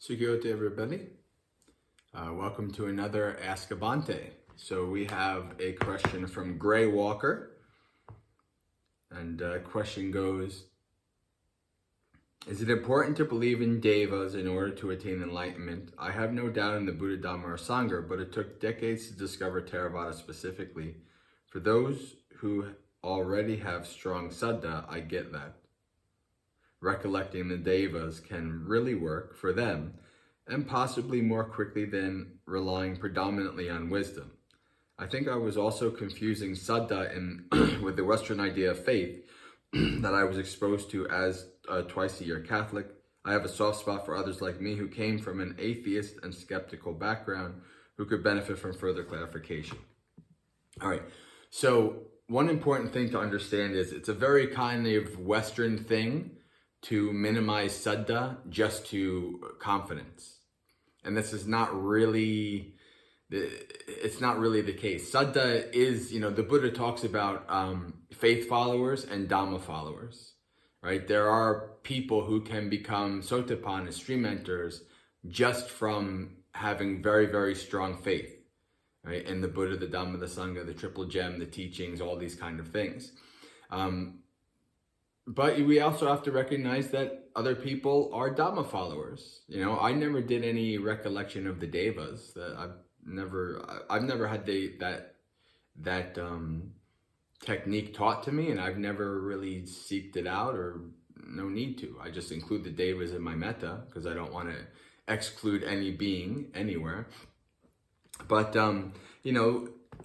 Sugyo to everybody. Welcome to another Ask a Bhante. So we have a question from GrayWalker. And the question goes, is it important to believe in Devas in order to attain enlightenment? I have no doubt in the Buddha, Dhamma, or sangha, but it took decades to discover Theravada specifically. For those who already have strong saddhā, I get that. Recollecting the Devas can really work for them, and possibly more quickly than relying predominantly on wisdom. I think I was also confusing saddhā with the Western idea of faith that I was exposed to as a twice-a-year Catholic. I have a soft spot for others like me who came from an atheist and skeptical background who could benefit from further clarification. All right, so one important thing to understand is it's a very kind of Western thing to minimize saddhā just to confidence. And this is not really, it's not really the case. Saddhā is, the Buddha talks about faith followers and Dhamma followers, right? There are people who can become sotapanna, stream enters, just from having very, very strong faith, right? In the Buddha, the Dhamma, the sangha, the triple gem, the teachings, all these kind of things. But we also have to recognize that other people are Dhamma followers. I never did any recollection of the Devas. I've never had that technique taught to me, and I've never really seeked it out, or no need to. I just include the Devas in my metta because I don't want to exclude any being anywhere. But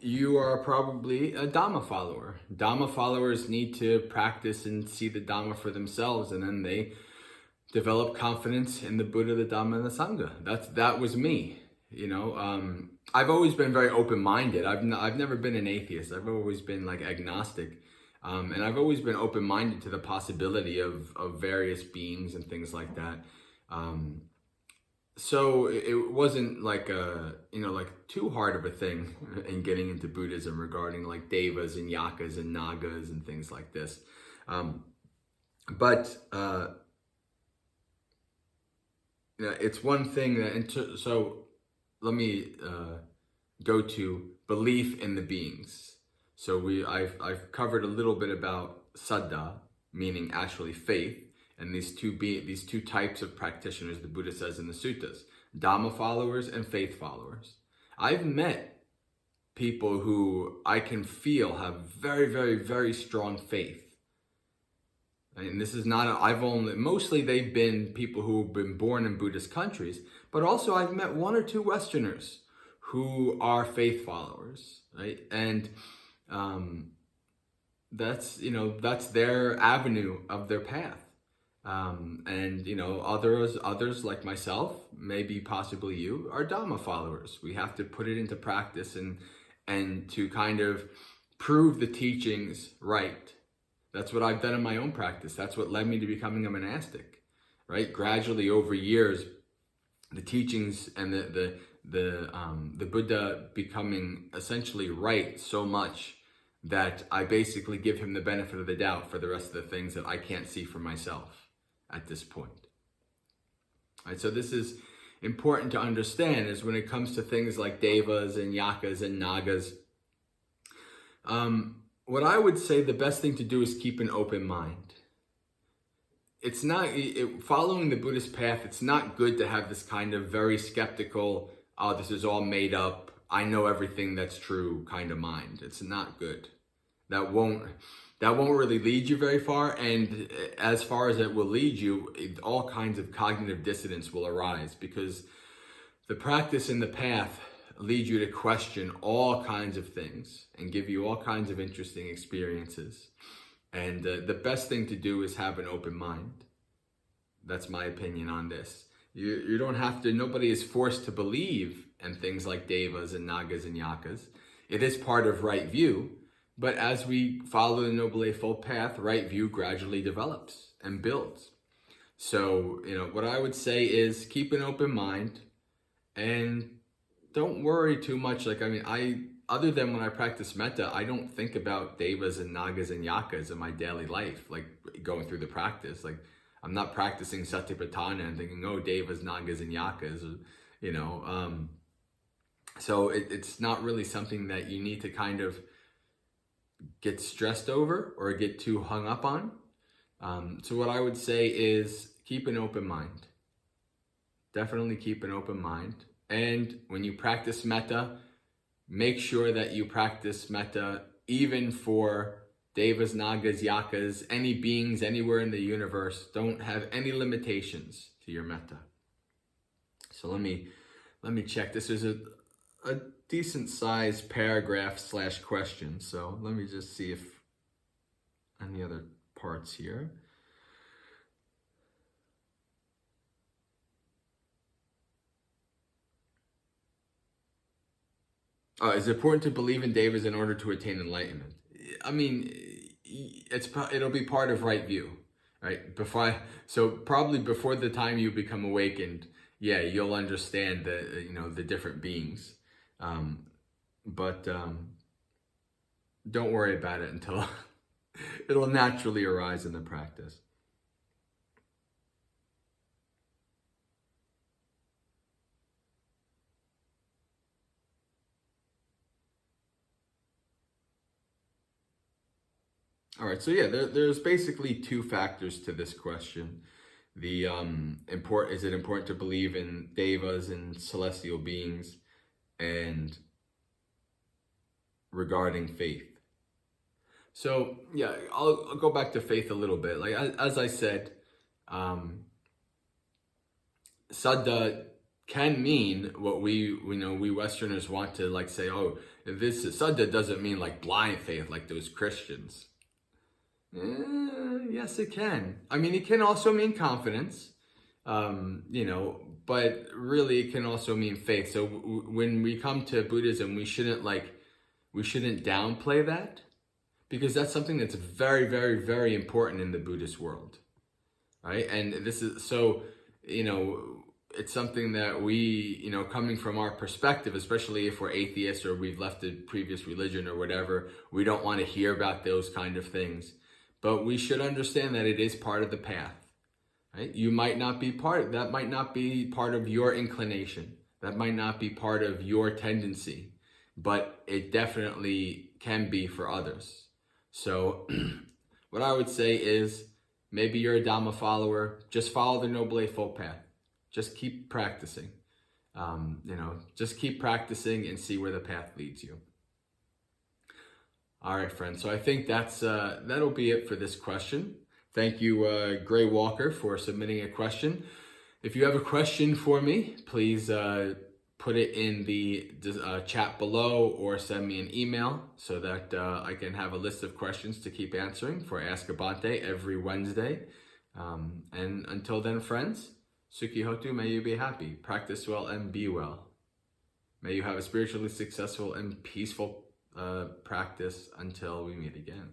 you are probably a Dhamma follower. Dhamma followers need to practice and see the Dhamma for themselves, and then they develop confidence in the Buddha, the Dhamma, and the sangha. That was me. I've always been very open-minded. I've never been an atheist. I've always been like agnostic, and I've always been open-minded to the possibility of various beings and things like that. So it wasn't like too hard of a thing in getting into Buddhism regarding like Devas and Yakas and Nagas and things like this. It's one thing that, so let me go to belief in the beings. So I've covered a little bit about saddhā, meaning actually faith. And these two types of practitioners, the Buddha says in the suttas, Dhamma followers and faith followers. I've met people who I can feel have very, very, very strong faith. And this is not, mostly they've been people who have been born in Buddhist countries, but also I've met one or two Westerners who are faith followers, right? And that's their avenue of their path. Others like myself, maybe possibly you, are Dhamma followers. We have to put it into practice and to kind of prove the teachings right. That's what I've done in my own practice. That's what led me to becoming a monastic, right? Gradually over years, the teachings and the Buddha becoming essentially right so much that I basically give him the benefit of the doubt for the rest of the things that I can't see for myself at this point. All right, so this is important to understand, is when it comes to things like Devas and Yakas and Nagas, what I would say the best thing to do is keep an open mind. It's not, following the Buddhist path, it's not good to have this kind of very skeptical, oh, this is all made up, I know everything that's true kind of mind. It's not good. That won't really lead you very far, and as far as it will lead you, all kinds of cognitive dissonance will arise, because the practice in the path leads you to question all kinds of things and give you all kinds of interesting experiences. And the best thing to do is have an open mind. That's my opinion on this. You don't have to, nobody is forced to believe in things like Devas and Nagas and Yakas. It is part of right view. But as we follow the Noble Eightfold Path, right view gradually develops and builds. So, what I would say is keep an open mind and don't worry too much. Other than when I practice metta, I don't think about Devas and Nagas and Yakas in my daily life, like going through the practice. Like, I'm not practicing Satipatthana and thinking, oh, Devas, Nagas, and Yakas, you know. So it's not really something that you need to kind of get stressed over or get too hung up on. So what I would say is keep an open mind. Definitely keep an open mind. And when you practice metta, make sure that you practice metta even for Devas, Nagas, Yakas, any beings anywhere in the universe. Don't have any limitations to your metta. So let me check. This is a decent sized paragraph / question. So let me just see if any other parts here. Is it important to believe in Devas in order to attain enlightenment? I mean, it'll be part of right view, right? So probably before the time you become awakened, yeah, you'll understand the different beings, but don't worry about it until it'll naturally arise in the practice. All right, so yeah, there's basically two factors to this question. The is it important to believe in Devas and celestial beings, and regarding faith. So yeah, I'll go back to faith a little bit. Like as I said, saddhā can mean what we Westerners want to like say. Oh, this saddhā doesn't mean like blind faith, like those Christians. Yes, it can. I mean, it can also mean confidence, but really it can also mean faith. So when we come to Buddhism, we shouldn't downplay that, because that's something that's very, very, very important in the Buddhist world, right? And this is so, it's something that we, coming from our perspective, especially if we're atheists or we've left a previous religion or whatever, we don't want to hear about those kind of things. But we should understand that it is part of the path, right? That might not be part of your inclination. That might not be part of your tendency, but it definitely can be for others. So what I would say is, maybe you're a Dhamma follower, just follow the Noble Eightfold Path. Just keep practicing, just keep practicing and see where the path leads you. All right, friends. So I think that'll be it for this question. Thank you, GrayWalker, for submitting a question. If you have a question for me, please put it in the chat below or send me an email so that I can have a list of questions to keep answering for Ask a Bhante every Wednesday. And until then, friends, Sukhi Hotu, may you be happy, practice well, and be well. May you have a spiritually successful and peaceful practice until we meet again.